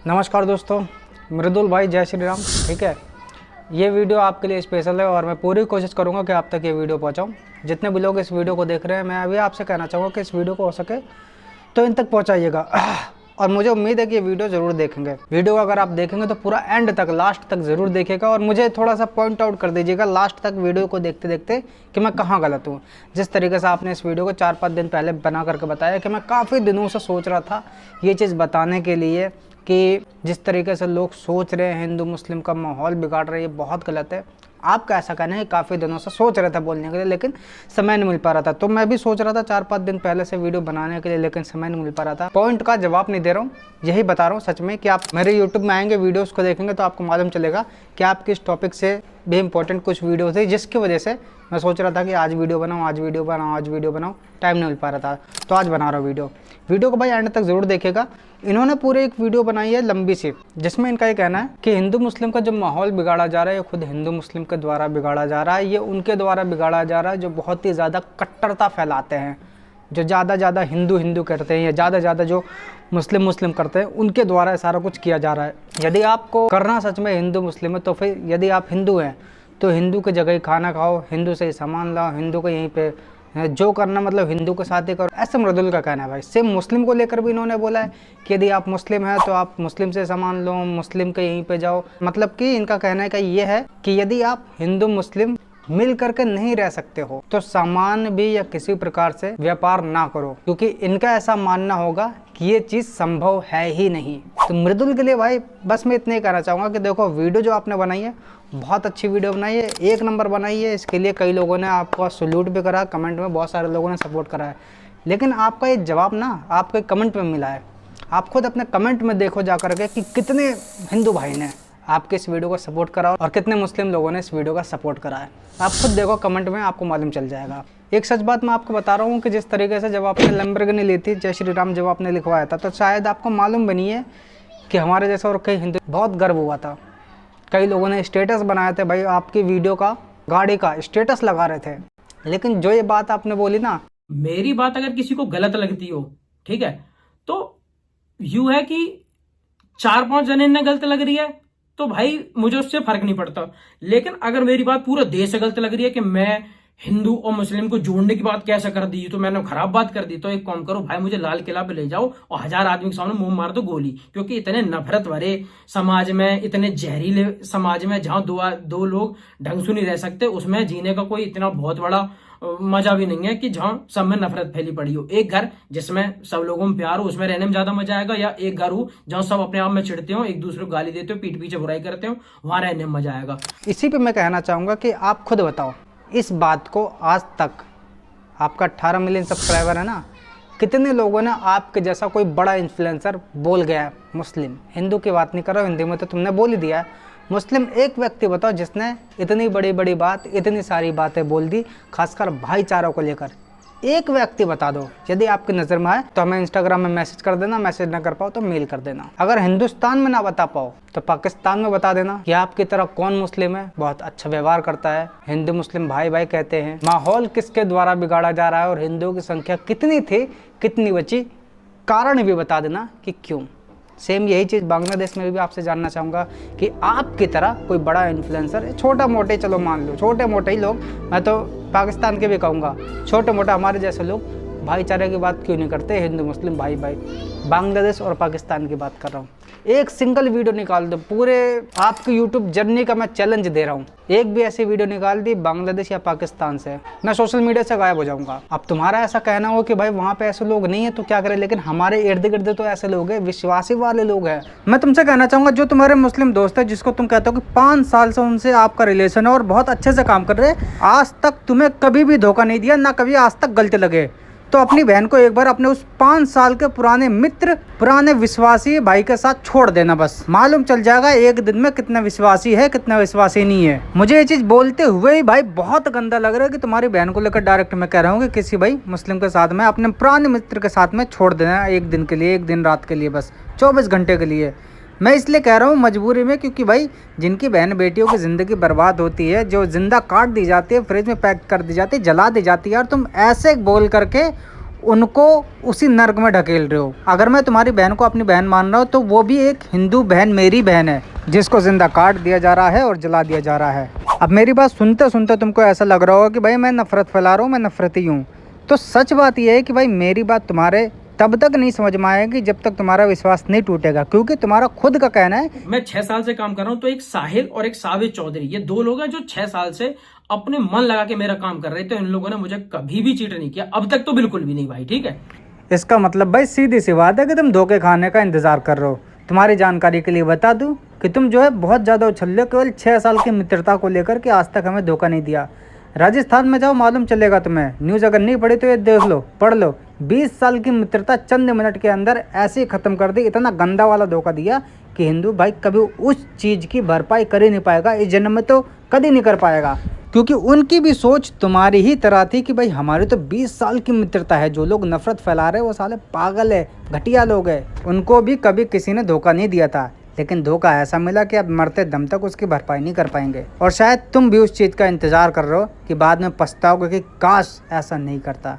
नमस्कार दोस्तों, मृदुल भाई, जय श्री राम। ठीक है, ये वीडियो आपके लिए स्पेशल है और मैं पूरी कोशिश करूंगा कि आप तक ये वीडियो पहुंचाऊं। जितने भी लोग इस वीडियो को देख रहे हैं, मैं अभी आपसे कहना चाहूँगा कि इस वीडियो को हो सके तो इन तक पहुँचाइएगा। और मुझे उम्मीद है कि ये वीडियो ज़रूर देखेंगे। वीडियो अगर आप देखेंगे तो पूरा एंड तक, लास्ट तक ज़रूर देखिएगा और मुझे थोड़ा सा पॉइंट आउट कर दीजिएगा लास्ट तक वीडियो को देखते देखते कि मैं कहाँ गलत हूँ। जिस तरीके से आपने इस वीडियो को 4-5 दिन पहले बना करके बताया कि मैं काफ़ी दिनों से सोच रहा था ये चीज़ बताने के लिए कि जिस तरीके से लोग सोच रहे हैं हिंदू मुस्लिम का माहौल बिगाड़ रहे हैं, ये बहुत गलत है। आपका ऐसा कहना है, काफ़ी दिनों से सोच रहे थे बोलने के लिए, लेकिन समय नहीं मिल पा रहा था। तो मैं भी सोच रहा था 4-5 दिन पहले से वीडियो बनाने के लिए, लेकिन समय नहीं मिल पा रहा था। पॉइंट का जवाब नहीं दे रहा हूँ, यही बता रहा हूँ सच में कि आप मेरे यूट्यूब में आएंगे, वीडियोस को देखेंगे तो आपको मालूम चलेगा कि आप किस टॉपिक से भी इंपॉर्टेंट कुछ वीडियो थे, जिसकी वजह से मैं सोच रहा था कि आज वीडियो बनाऊँ, आज वीडियो बनाऊँ, आज वीडियो बनाऊँ, टाइम नहीं मिल पा रहा था। तो आज बना रहा हूँ वीडियो को भाई एंड तक ज़रूर देखेगा। इन्होंने पूरे एक वीडियो बनाई है लंबी सी, जिसमें इनका ये कहना है कि हिंदू मुस्लिम का जो माहौल बिगाड़ा जा रहा है, ये खुद हिंदू मुस्लिम के द्वारा बिगाड़ा जा रहा है। ये उनके द्वारा बिगाड़ा जा रहा है जो बहुत ही ज़्यादा कट्टरता फैलाते हैं, जो ज़्यादा हिंदू करते हैं, या ज़्यादा जो मुस्लिम करते हैं, उनके द्वारा सारा कुछ किया जा रहा है। यदि आपको करना सच में हिंदू मुस्लिम है, तो फिर यदि आप हिंदू हैं तो हिंदू की जगह ही खाना खाओ, हिंदू से ही सामान लाओ, हिंदू को यहीं पे जो करना मतलब हिंदू के साथ ही करो। ऐसे मृदुल का कहना है भाई। सेम मुस्लिम को लेकर भी इन्होंने बोला है कि यदि आप मुस्लिम हैं तो आप मुस्लिम से सामान लो, मुस्लिम के यहीं पे जाओ। मतलब कि इनका कहने का ये है कि यदि आप हिंदू मुस्लिम मिल करके नहीं रह सकते हो तो सामान भी या किसी प्रकार से व्यापार ना करो, क्योंकि इनका ऐसा मानना होगा कि ये चीज़ संभव है ही नहीं। तो मृदुल के लिए भाई बस मैं इतना ही कहना चाहूँगा कि देखो, वीडियो जो आपने बनाई है बहुत अच्छी वीडियो बनाई है, एक नंबर बनाई है। इसके लिए कई लोगों ने आपको सैल्यूट भी करा, कमेंट में बहुत सारे लोगों ने सपोर्ट करा है, लेकिन आपका ये जवाब ना आपके कमेंट में मिला है। आप खुद अपने कमेंट में देखो जा करके कि कितने हिंदू भाई ने आपके इस वीडियो को सपोर्ट करा और कितने मुस्लिम लोगों ने इस वीडियो का सपोर्ट करा है। आप खुद देखो कमेंट में, आपको मालूम चल जाएगा। एक सच बात मैं आपको बता रहा हूँ कि जिस तरीके से जब आपने लैम्बोर्गिनी ली थी, जय श्री राम, जब आपने लिखवाया था, तो शायद आपको मालूम भी नहीं है कि हमारे जैसे और कई हिंदू बहुत गर्व हुआ था। कई लोगों ने स्टेटस बनाए थे भाई, आपकी वीडियो का, गाड़ी का स्टेटस लगा रहे थे। लेकिन जो ये बात आपने बोली ना, मेरी बात अगर किसी को गलत लगती हो, ठीक है, तो यूं है कि 4-5 जने ने गलत लग रही है तो भाई मुझे उससे फर्क नहीं पड़ता। लेकिन अगर मेरी बात पूरे देश से गलत लग रही है कि मैं हिंदू और मुस्लिम को जोड़ने की बात कैसे कर दी, तो मैंने खराब बात कर दी, तो एक काम करो भाई, मुझे लाल किला पे ले जाओ और 1000 आदमी के सामने मुंह मार दो गोली। क्योंकि इतने नफरत भरे समाज में, इतने जहरीले समाज में, जहां दो लोग ढंग से नहीं रह सकते, उसमें जीने का कोई इतना बहुत बड़ा मजा भी नहीं है कि जहां सब में नफरत फैली पड़ी हो। एक घर जिसमें सब लोगों में प्यार हो, उसमें रहने में ज्यादा मजा आएगा, या एक घर हो जहां सब अपने आप में चिढ़ते हो, एक दूसरे को गाली देते हो, पीठ पीछे बुराई करते हो, वहां रहने में मजा आएगा। इसी पे मैं कहना चाहूँगा कि आप खुद बताओ, इस बात को आज तक, आपका 18 मिलियन सब्सक्राइबर है ना, कितने लोगों ने आपके जैसा कोई बड़ा इन्फ्लुएंसर बोल गया है मुस्लिम, हिंदू की बात नहीं कर रहा हूँ, हिंदी में तो तुमने बोल ही दिया है, मुस्लिम एक व्यक्ति बताओ जिसने इतनी बड़ी बात, इतनी सारी बातें बोल दी, खासकर भाईचारा को लेकर। एक व्यक्ति बता दो, यदि आपकी नज़र में आए तो हमें इंस्टाग्राम में मैसेज कर देना, मैसेज ना कर पाओ तो मेल कर देना। अगर हिंदुस्तान में ना बता पाओ तो पाकिस्तान में बता देना कि आपकी तरह कौन मुस्लिम है, बहुत अच्छा व्यवहार करता है, हिंदू मुस्लिम भाई भाई कहते हैं। माहौल किसके द्वारा बिगाड़ा जा रहा है और हिंदुओं की संख्या कितनी थी, कितनी बची, कारण भी बता देना कि क्यों। सेम यही चीज़ बांग्लादेश में भी आपसे जानना चाहूँगा कि आपकी तरह कोई बड़ा इन्फ्लुएंसर, छोटा मोटे, चलो मान लो छोटे मोटे ही लोग, मैं तो पाकिस्तान के भी कहूँगा, छोटे मोटे हमारे जैसे लोग भाईचारे की बात क्यों नहीं करते, हिंदू मुस्लिम भाई भाई। बांग्लादेश और पाकिस्तान की बात कर रहा हूँ। एक सिंगल वीडियो निकाल दो, पूरे आपकी यूट्यूब जर्नी का मैं चैलेंज दे रहा हूँ, एक भी ऐसी वीडियो निकाल दी बांग्लादेश या पाकिस्तान से, मैं सोशल मीडिया से गायब हो जाऊंगा। अब तुम्हारा ऐसा कहना हो कि भाई वहाँ पे ऐसे लोग नहीं है तो क्या करें, लेकिन हमारे इर्द गिर्द तो ऐसे लोग हैं, विश्वासी वाले लोग हैं। मैं तुमसे कहना चाहूँगा, जो तुम्हारे मुस्लिम दोस्त है, जिसको तुम कहते हो कि 5 साल से उनसे आपका रिलेशन है और बहुत अच्छे से काम कर रहे हैं, आज तक तुम्हें कभी भी धोखा नहीं दिया, ना कभी आज तक गलत लगे, तो अपनी बहन को एक बार अपने उस 5 साल के पुराने मित्र, पुराने विश्वासी भाई के साथ छोड़ देना, बस मालूम चल जाएगा एक दिन में कितना विश्वासी है, कितना विश्वासी नहीं है। मुझे ये चीज़ बोलते हुए ही भाई बहुत गंदा लग रहा है कि तुम्हारी बहन को लेकर डायरेक्ट मैं कह रहा हूँ कि किसी भाई मुस्लिम के साथ में, अपने पुराने मित्र के साथ में छोड़ देना एक दिन के लिए, एक दिन रात के लिए, बस 24 घंटे के लिए। मैं इसलिए कह रहा हूँ मजबूरी में, क्योंकि भाई जिनकी बहन बेटियों की ज़िंदगी बर्बाद होती है, जो जिंदा काट दी जाती है, फ्रिज में पैक कर दी जाती है, जला दी जाती है, और तुम ऐसे बोल करके उनको उसी नर्क में ढकेल रहे हो। अगर मैं तुम्हारी बहन को अपनी बहन मान रहा हूँ तो वो भी एक हिंदू बहन मेरी बहन है, जिसको जिंदा काट दिया जा रहा है और जला दिया जा रहा है। अब मेरी बात सुनते सुनते तुमको ऐसा लग रहा होगा कि भाई मैं नफरत फैला रहा हूँ, मैं नफरती हूँ। तो सच बात यह है कि भाई मेरी बात तुम्हारे तब तक नहीं समझ में आएगी जब तक तुम्हारा विश्वास नहीं टूटेगा, क्योंकि तुम्हारा खुद का कहना है। मैं 6 साल से काम कर रहा हूं, तो एक साहिल और एक साबिर चौधरी, ये 2 लोग हैं जो 6 साल से अपने मन लगा के मेरा काम कर रहे थे। इन लोगों ने मुझे कभी भी चीट नहीं किया, अब तक तो बिल्कुल भी नहीं भाई, ठीक है। इसका मतलब भाई सीधी सी बात है कि तुम धोखे खाने का इंतजार कर रहे हो। तुम्हारी जानकारी के लिए बता दूं कि तुम जो है बहुत ज़्यादा उछल, केवल 6 साल की मित्रता को लेकर के आज तक हमें धोखा नहीं दिया। राजस्थान में जाओ, मालूम चलेगा तुम्हें। न्यूज़ अगर नहीं पढ़ी तो ये देख लो, पढ़ लो। 20 साल की मित्रता चंद मिनट के अंदर ऐसे ही ख़त्म कर दी। इतना गंदा वाला धोखा दिया कि हिंदू भाई कभी उस चीज़ की भरपाई कर ही नहीं पाएगा, इस जन्म में तो कभी नहीं कर पाएगा। क्योंकि उनकी भी सोच तुम्हारी ही तरह थी कि भाई हमारी तो 20 साल की मित्रता है। जो लोग नफरत फैला रहे हैं वो साले पागल है, घटिया लोग हैं। उनको भी कभी किसी ने धोखा नहीं दिया था, लेकिन धोखा ऐसा मिला कि अब मरते दम तक उसकी भरपाई नहीं कर पाएंगे। और शायद तुम भी उस चीज़ का इंतज़ार कर रहे हो कि बाद में पछताओगे कि काश ऐसा नहीं करता।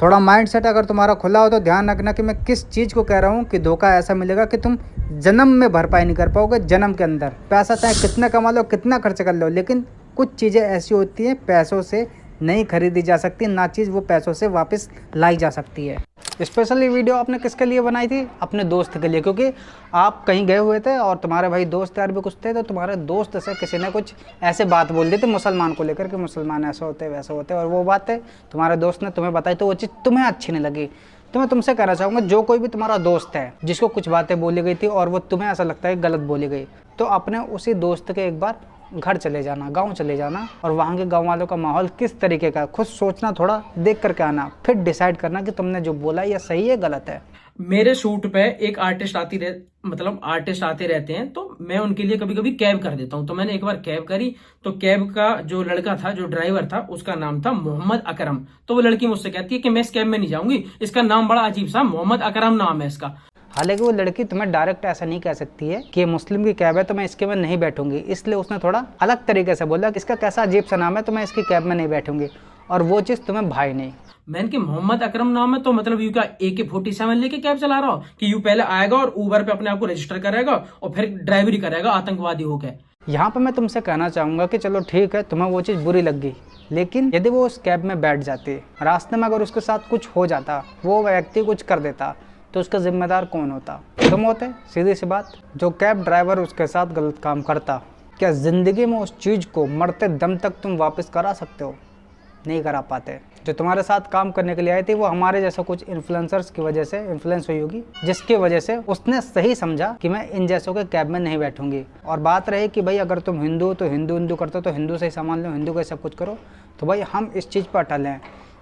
थोड़ा माइंड सेट अगर तुम्हारा खुला हो तो ध्यान रखना कि मैं किस चीज़ को कह रहा हूँ कि धोखा ऐसा मिलेगा कि तुम जन्म में भरपाई नहीं कर पाओगे। जन्म के अंदर पैसा चाहे कितना कमा लो, कितना खर्च कर लो, लेकिन कुछ चीज़ें ऐसी होती हैं पैसों से नहीं खरीदी जा सकती, ना चीज़ वो पैसों से वापस लाई जा सकती है। स्पेशली वीडियो आपने किसके लिए बनाई थी? अपने दोस्त के लिए, क्योंकि आप कहीं गए हुए थे और तुम्हारे भाई दोस्त यार भी कुछ थे, तो तुम्हारे दोस्त से किसी ने कुछ ऐसे बात बोल दी थी मुसलमान को लेकर कि मुसलमान ऐसे होते वैसे होते, और वो बातें तुम्हारे दोस्त ने तुम्हें बताई तो वो चीज़ तुम्हें अच्छी नहीं लगी। तो मैं तुमसे कहना चाहूँगा, जो कोई भी तुम्हारा दोस्त है जिसको कुछ बातें बोली गई थी और वो तुम्हें ऐसा लगता है गलत बोली गई, तो अपने उसी दोस्त के एक बार घर चले जाना, गांव चले जाना, और वहाँ के गांव वालों का माहौल किस तरीके का खुद सोचना, थोड़ा देख करके आना, फिर डिसाइड करना कि तुमने जो बोला ये सही है गलत है। मेरे शूट पे एक आर्टिस्ट आर्टिस्ट आते रहते हैं, तो मैं उनके लिए कभी कभी कैब कर देता हूं। तो मैंने एक बार कैब करी, तो कैब का जो लड़का था, जो ड्राइवर था, उसका नाम था मोहम्मद अकरम। तो वो लड़की मुझसे कहती है कि मैं इस कैब में नहीं जाऊंगी, इसका नाम बड़ा अजीब सा मोहम्मद अकरम नाम है इसका। हालांकि वो लड़की तुम्हें डायरेक्ट ऐसा नहीं कह सकती है कि ये मुस्लिम की कैब है तो मैं इसके में नहीं बैठूंगी, इसलिए उसने थोड़ा अलग तरीके से बोला कि इसका कैसा अजीब सा नाम है तो मैं इसकी कैब में नहीं बैठूंगी, और वो चीज़ तुम्हें भाई नहीं। मैंने कि मोहम्मद अकरम नाम है तो मतलब यू क्या AK-47 लेके कैब चला रहा हो कि यू पहले आएगा और ऊबर पे अपने आप को रजिस्टर करेगा और फिर ड्राइवरी करेगा आतंकवादी होकर। यहाँ पर मैं तुमसे कहना चाहूँगा कि चलो ठीक है, तुम्हें वो चीज़ बुरी लग गई, लेकिन यदि वो उस कैब में बैठ जाती, रास्ते में अगर उसके साथ कुछ हो जाता, वो व्यक्ति कुछ कर देता, तो उसका जिम्मेदार कौन होता? तुम होते। सीधी सी बात। जो कैब ड्राइवर उसके साथ गलत काम करता, क्या ज़िंदगी में उस चीज़ को मरते दम तक तुम वापस करा सकते हो? नहीं करा पाते। जो तुम्हारे साथ काम करने के लिए आई थी वो हमारे जैसे कुछ इन्फ्लुएंसर्स की वजह से इन्फ्लुएंस हुई होगी, जिसकी वजह से उसने सही समझा कि मैं इन जैसों के कैब में नहीं बैठूंगी। और बात रही कि भाई अगर तुम हिंदू हो तो हिंदू करते हो तो हिंदू से ही सामान लो, हिंदू का सब कुछ करो, तो भाई हम इस चीज़ पर अटल हैं।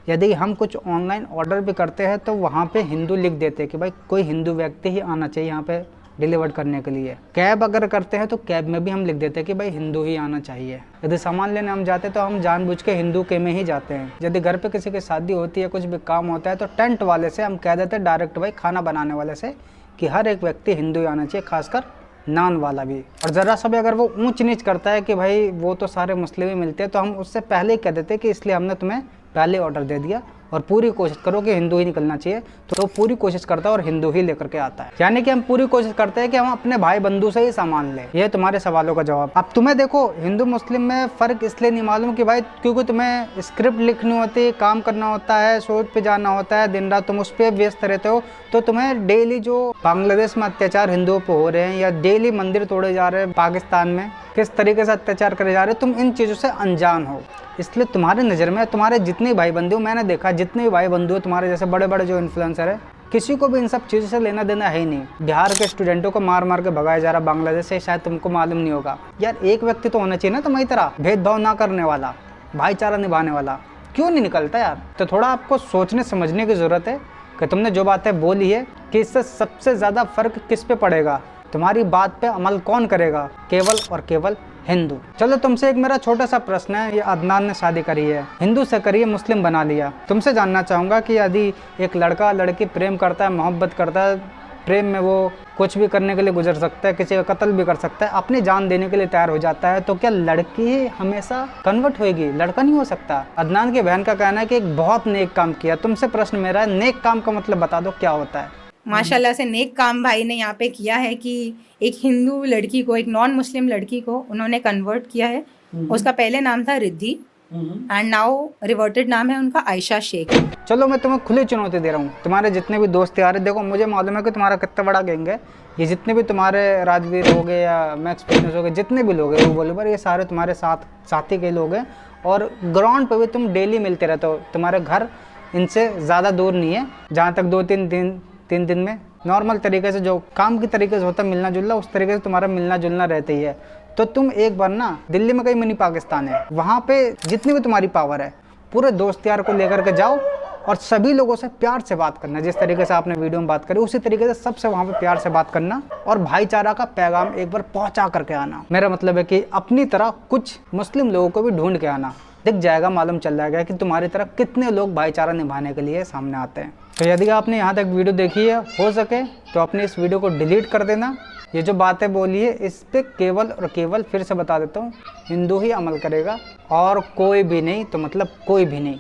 यदि हम कुछ ऑनलाइन ऑर्डर भी करते हैं तो वहाँ पे हिंदू लिख देते हैं कि भाई कोई हिंदू व्यक्ति ही आना चाहिए यहाँ पे डिलीवर करने के लिए। कैब अगर करते हैं तो कैब में भी हम लिख देते हैं कि भाई हिंदू ही आना चाहिए। यदि सामान लेने हम जाते हैं तो हम जानबूझ के हिंदू के में ही जाते हैं। यदि घर पे किसी की शादी होती है, कुछ भी काम होता है, तो टेंट वाले से हम कह देते हैं डायरेक्ट, भाई खाना बनाने वाले से, कि हर एक व्यक्ति हिंदू ही आना चाहिए, खासकर नान वाला भी। और ज़रा सा भी अगर वो ऊंच नीच करता है कि भाई वो तो सारे मुस्लिम ही मिलते हैं, तो हम उससे पहले ही कह देते हैं कि इसलिए हमने तुम्हें पहले ऑर्डर दे दिया और पूरी कोशिश करो कि हिंदू ही निकलना चाहिए। तो पूरी कोशिश करता है और हिंदू ही लेकर के आता है। यानी कि हम पूरी कोशिश करते हैं कि हम अपने भाई बंधु से ही सामान लें। ये तुम्हारे सवालों का जवाब। अब तुम्हें देखो, हिंदू मुस्लिम में फ़र्क इसलिए नहीं मालूम कि भाई क्योंकि तुम्हें स्क्रिप्ट लिखनी होती है, काम करना होता है, शूट पे जाना होता है, दिन रात तुम उस पर व्यस्त रहते हो, तो तुम्हें डेली जो बांग्लादेश में अत्याचार हिंदुओं पर हो रहे हैं या डेली मंदिर तोड़े जा रहे हैं पाकिस्तान में, किस तरीके से अत्याचार करे जा रहे हैं, तुम इन चीज़ों से अनजान हो। इसलिए तुम्हारी नज़र में तुम्हारे जितने भाई बंधु, मैंने देखा जितने भी भाई बंधु तुम्हारे जैसे बड़े बड़े जो इन्फ्लुएंसर है, किसी को भी इन सब चीज़ों से लेना देना है ही नहीं। बिहार के स्टूडेंटों को मार मार के भगाया जा रहा बांग्लादेश से, शायद तुमको मालूम नहीं होगा। यार एक व्यक्ति तो होना चाहिए ना तुम्हारी तरह भेदभाव ना करने वाला, भाईचारा निभाने वाला, क्यों नहीं निकलता यार? तो थोड़ा आपको सोचने समझने की ज़रूरत है कि तुमने जो बातें बोली है कि इससे सबसे ज़्यादा फ़र्क किस पे पड़ेगा, तुम्हारी बात पे अमल कौन करेगा? केवल और केवल हिंदू। चलो तुमसे एक मेरा छोटा सा प्रश्न है। ये अदनान ने शादी करी है, हिंदू से करी है, मुस्लिम बना लिया। तुमसे जानना चाहूँगा कि यदि एक लड़का लड़की प्रेम करता है, मोहब्बत करता है, प्रेम में वो कुछ भी करने के लिए गुजर सकता है, किसी का कत्ल भी कर सकता है, अपनी जान देने के लिए तैयार हो जाता है, तो क्या लड़की ही हमेशा कन्वर्ट होएगी? लड़का नहीं हो सकता। अदनान की बहन का कहना है कि एक बहुत नेक काम किया। तुमसे प्रश्न मेरा है, नेक काम का मतलब बता दो क्या होता है? माशाल्लाह से नेक काम भाई ने यहाँ पे किया है कि एक हिंदू लड़की को, एक नॉन मुस्लिम लड़की को उन्होंने कन्वर्ट किया है। उसका पहले नाम था रिद्धि एंड नाउ रिवर्टेड नाम है उनका आयशा शेख। चलो मैं तुम्हें खुली चुनौती दे रहा हूँ, तुम्हारे जितने भी दोस्त यार, देखो मुझे मालूम है कि तुम्हारा कितना बड़ा गैंग है। ये जितने भी तुम्हारे राजवीर हो गए या मैक्स फिटनेस हो गए, जितने भी लोग हैं वो वॉलीबॉल, ये सारे तुम्हारे साथी के लोग हैं और ग्राउंड पर भी तुम डेली मिलते रहते हो। तुम्हारे घर इनसे ज़्यादा दूर नहीं है, जहाँ तक 2-3 दिन में नॉर्मल तरीके से जो काम की तरीके से होता है मिलना जुलना, उस तरीके से तुम्हारा मिलना जुलना रहता ही है। तो तुम एक बार ना, दिल्ली में कई मिनी पाकिस्तान है, वहाँ पे जितनी भी तुम्हारी पावर है पूरे दोस्त यार को लेकर के जाओ और सभी लोगों से प्यार से बात करना। जिस तरीके से आपने वीडियो में बात करी उसी तरीके से सबसे वहाँ पे प्यार से बात करना और भाईचारा का पैगाम एक बार पहुँचा करके आना। मेरा मतलब है कि अपनी तरह कुछ मुस्लिम लोगों को भी ढूंढ के आना। दिख जाएगा, मालूम चल जाएगा कि तुम्हारी तरह कितने लोग भाईचारा निभाने के लिए सामने आते हैं। तो यदि आपने यहाँ तक वीडियो देखी है, हो सके तो अपने इस वीडियो को डिलीट कर देना। ये जो बातें बोली है इस पे केवल और केवल, फिर से बता देता हूँ, हिंदू ही अमल करेगा और कोई भी नहीं, तो मतलब कोई भी नहीं।